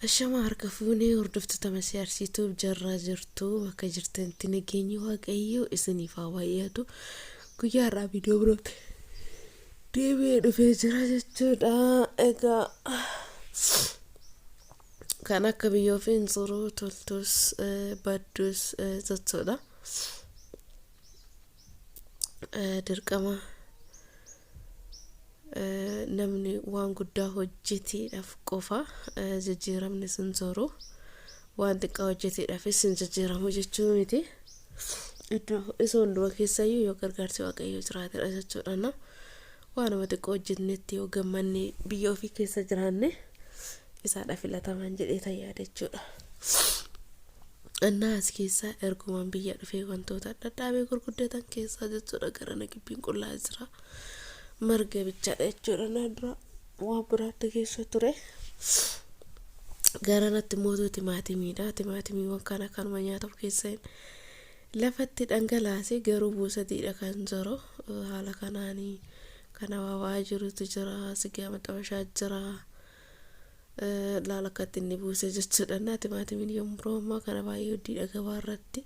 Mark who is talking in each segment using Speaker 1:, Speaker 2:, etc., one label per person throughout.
Speaker 1: Ashama harka fuunee hordoftoota masiyarsiituuf jarraa jirtu bakka jirtanitti nageenyi waaqayyoo isiniif haa baay'atu. Guyyaa irraa viidiyoo birooti deebi'ee dhufee jira jechuudha. Egaa kan akka biyyoo fi insuruu toltus baddus jechuudha. Dirqama namni waan guddaa hojjeteedhaaf qofa jijjiiramni sin soru waan xiqqaa hojjeteedhaafis sin jijjiiramu jechuu miti. Iddoo isa hundumaa keessayyuu yoo gargaarsi waaqayyoo jiraatedha jechuudha. Waanuma xiqqoo hojjennetti yoo gammanne biyya ofii keessa jiraanne isaadha filataman jedhee yaada jechuudha. As keessa ergumaan biyya dhufee wantoota dhadhaabee gurguddatan keessaa jechuudha garana gibbiin qullaa jira. Marga bichaadha jechuudha. Naannoo waan biraatti keessa ture garanatti mootuu timaatimiidha. Timaatimiiwwan kana kanuma nyaataaf keessa lafatti dhangalaasee garuu buusatiidha kan jiru. Haala kanaanii kana waa jirutu jira. Sigaa maxxabashaa jira. Laala akkatti inni buuse jechuudha. Timaatimiin yommuu ammaa kana baay'ee hoddiidha gabaa irratti.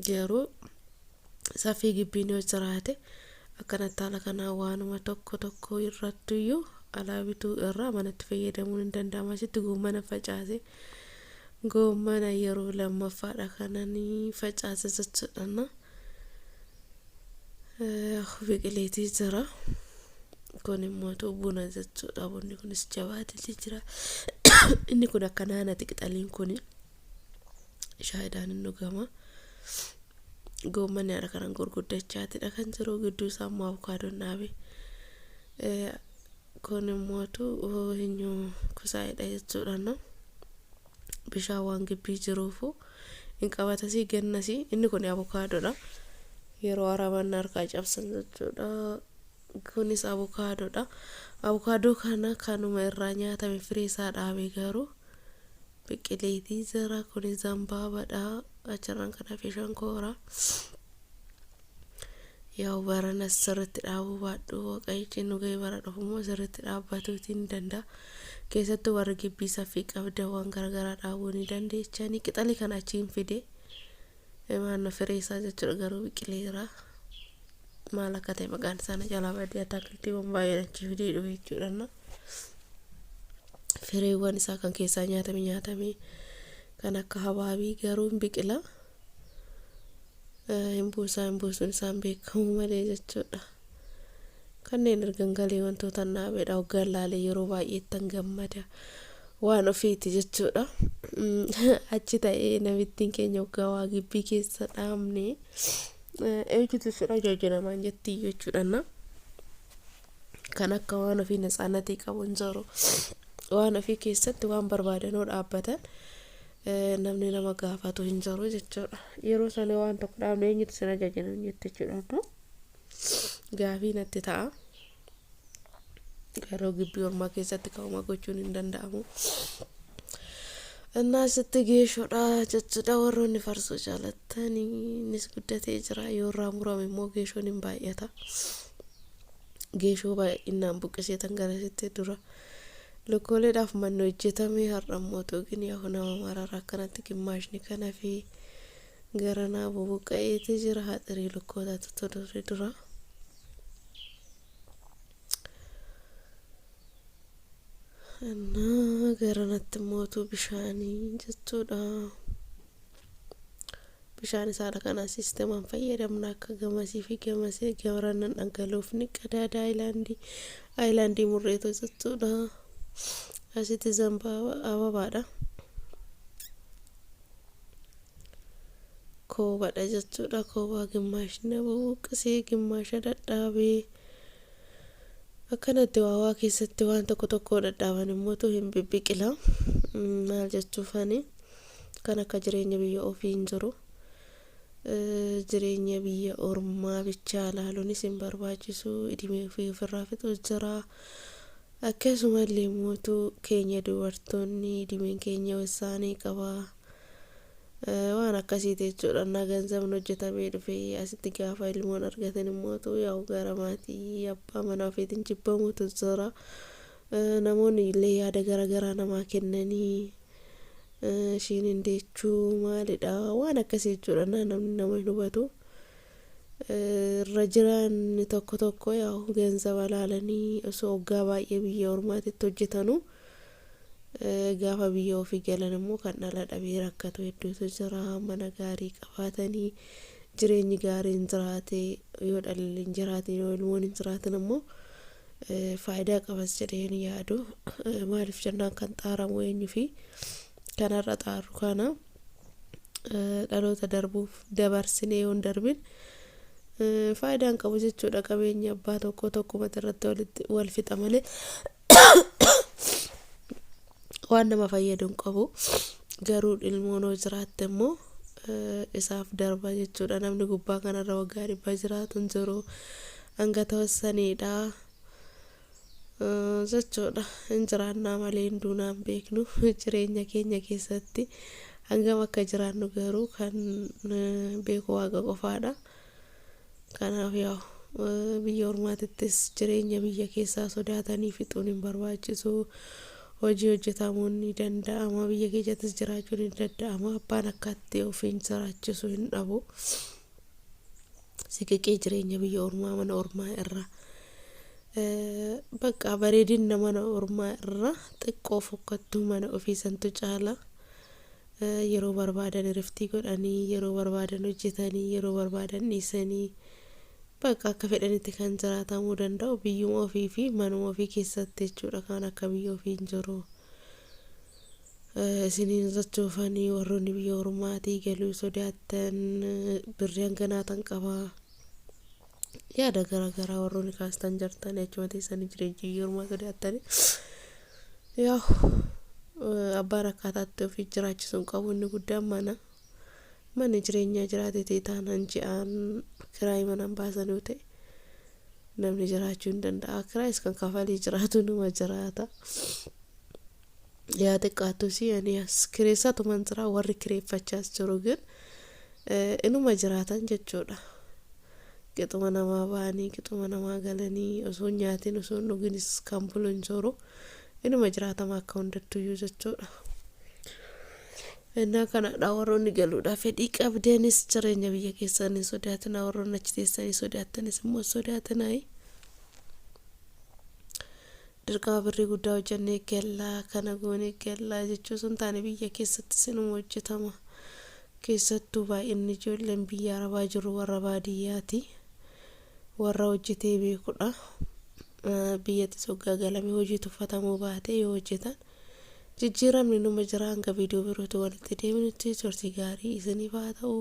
Speaker 1: Garuu saffii gibbiin yoo jiraate akkanatti haala kanaa waanuma tokko irrattuyyuu alaa bituu irraa manatti fayyadamuun hin danda'ama. Asitti goommana facaase goommana yeroo lammaffaadha kananii facaase jechuudha. Biqileetii jira. Kun immoo buna jechuudha. Bunni kunis jabaatee jira. Inni kun akka naannati qixaliin kun shaayidaan hin dhugama. Goommana kanan gurguddachaatidha kan jiru gidduu isaa immoo avokaadoon dhaabe. Kun immoo hinyu kusaayidha jechuudha. Bishaan waan gibbii jiruufu hin qabatasii gannasii. Inni kun avokaadoodha. Yeroo araban harkaa cabsan jechuudha. Kunis avokaadoodha. Avokaadoo kana kanuma irraa nyaatame firii isaa dhaabee garuu biqileetii jira. Kunis zambaabadha. Achirraan kana fi shankoora yaa barana sirriitti dhaabuu baadhu waaqayyoon nu ga'ee bara dhufumoo sirriitti dhaabbatuutii ni danda'a. Keessattuu warra gibbii saffii qabda waan garagaraa dhaabuu ni dandeechanii qixalii kana achiin fide maanna firee isaa jechuudha. Garuu biqileera maal akka ta'e maqaan isaanii jalaa baadiyyaa ataakiltiiwwan baay'een achi fidee dhufe jechuudha. Fireewwan isaa kan keessaa nyaatame kan akka habaabii garuu hin biqila. Himbuusuun isaan beekamu malee jechuudha. Kanneen ergangalee wantoota naabeedha hoggaan laalee yeroo baay'eettan gammada waan ofiiti jechuudha. Achi ta'ee namittiin keenya hoggaa waa gibbii keessa dhaabne eegitu fira jajjanamaan jettii jechuudha. Kan akka waan ofii natsaanatii qabu hin jiru. Waan ofii keessatti waan barbaadanoo dhaabbatan namni nama gaafatu hin jiru jechuudha. Yeroo sana waan tokko dhaabne eenyutu sina jajjana jechuudha. Gaafii natti ta'a. Garuu gibbii ormaa keessatti ka'uma gochuun hin danda'amu. Asitti geeshoodha jechuudha. Warroonni farsoo jaalatanii innis guddatee jira. Yoo irraa murame immoo geeshoon hin baay'ata. Geeshoo baay'inaan buqqisee garasitti dura lokooleedhaaf manni hojjetame har'ammoo gini yaa nama mararaa akkanatti gimmaashni kana fi garanaa bubuqqa'eeti jira. Haxirii lokkootatu ture dura. Garanatti mootuu bishaanii jechuudha. Bishaan isaadha kana siisteemaan fayyadamna akka gamasii fi gamasee garannan dhangala'uuf ni qadaada aayilaandii murreeto jechuudha. Asitti zambaaba ababaadha. Koobadha jechuudha. Koobaa gimmaashna bubuqqisee gimmaasha dhadhaabee akkanatti waa keessatti waan tokko dhadhaaban immoo hin bibbiqila. Maal jechuufani kan akka jireenya biyya ofii hin jiru. Jireenya biyya ormaa bichaa ilaaluunis hin barbaachisu. Idimee ofii ofirraa fixuu jira. Akkasumallee mootuu keenya dubartoonni idimeen keenya isaanii qaba. Waan akkasiiti jechuudha. Ganzabni hojjetamee dhufee asitti gaafa ilmoon argatan immoo yaa gara maatii abbaa manaa ofiitiin jibbamuutu jira. namoonni illee yaada garagaraa namaa kennanii ishiin hindeechuu maalidha waan akkasii jechuudha namni nama hin hubatu. Irra jiran tokko tokko yaa geenza balaalanii osoo waggaa baay'ee biyya ormaatitti hojjetanu gaafa biyya ofii galan immoo kan dhala dhabee rakkatu hedduutu jira. Mana gaarii qabaatanii jireenyi gaariin jiraate yoo dhalli hin jiraatin yoo ilmoon hin jiraatin immoo faayidaa qabas jedheen yaadu. Maaliif jennaan kan xaaramu eenyu fi kanarra xaaru kana dhaloota darbuuf dabarsinee yoon darbin faayidaan qabu jechuudha. Qabeenya abbaa tokko mata irratti wal fixa malee waan nama fayyadu hin qabu. Garuu ilmoon yoo jiraatte immoo isaaf darba jechuudha. Namni gubbaa kanarra waggaa 100 jiraatu hin jiru hanga tawassanidha jechuudha. Hin jiraannaa malee hin duunaan beeknu jireenya keenya keessatti hangam akka jiraannu garuu kan beeku waaqa qofaadha. Kanaaf yaa biyya ormaatittis jireenya biyya keessaa sodaatanii fixuun hin barbaachisu. Hojii hojjetamuun ni danda'ama, biyya keessattis jiraachuun ni danda'ama. Abbaan akkaatti ofiin jiraachisu hin dhabu. Siqiqee jireenya biyya ormaa mana ormaa irra bakka bareedina mana ormaa irra xiqqoo fokkattuu mana ofii santu caala. Yeroo barbaadan riftii godhanii, yeroo barbaadan hojjetanii, yeroo barbaadan dhiisanii bakka akka fedhanitti kan jiraatamuu danda'u biyyuma ofii fi manuma ofii keessatti jechuudha. Kan akka biyya ofii hin jiru isiniin sochoofanii warroonni biyya ormaatii galuu sodaatan birrii hanganaatan qabaa yaada garagaraa warroonni kaastan jirtan jechuudha. Teessanii jireenya biyya ormaa sodaatanii yaa abbaan akkaataatti ofii jiraachisuun qabu inni guddaan mana jireenyaa jiraate taanaan ji'aan kiraay mana baasan yoo ta'e namni jiraachuu hin danda'a. Kiraayis kan kafalee jiraatu numa jiraata. Yaa xiqqaattu si'anii as kireessatuman jira warri kireeffachaas jiru ግን inuma jiraatan jechuudha. Qixuma namaa ba'anii qixuma namaa galanii osoo nyaatiin osoo dhuginis kan bulu hin jiru inuma jiraatama akka hundattuyyuu jechuudha. Innaa kanadha warroonni galuudha fedhii qabdeenis jireenya biyya keessanii sodaatina, warroonni achi teessanii sodaatanis immoo sodaatinaayi. Dirqama birrii guddaa hojjannee gallaa kana goonee gallaa jechuun sun taane biyya keessatti sinuma hojjetama. Keessattuu baay'inni ijoolleen biyya arabaa jiru warra baadiyyaati. Warra hojjetee beekudha. Biyyattis hoggaa galame hojii tuffatamuu baate yoo hojjetan jijjiiramni numa jira. Hanga viidiyoo birootu walitti deemnutti turtii gaarii isiniif haa ta'u.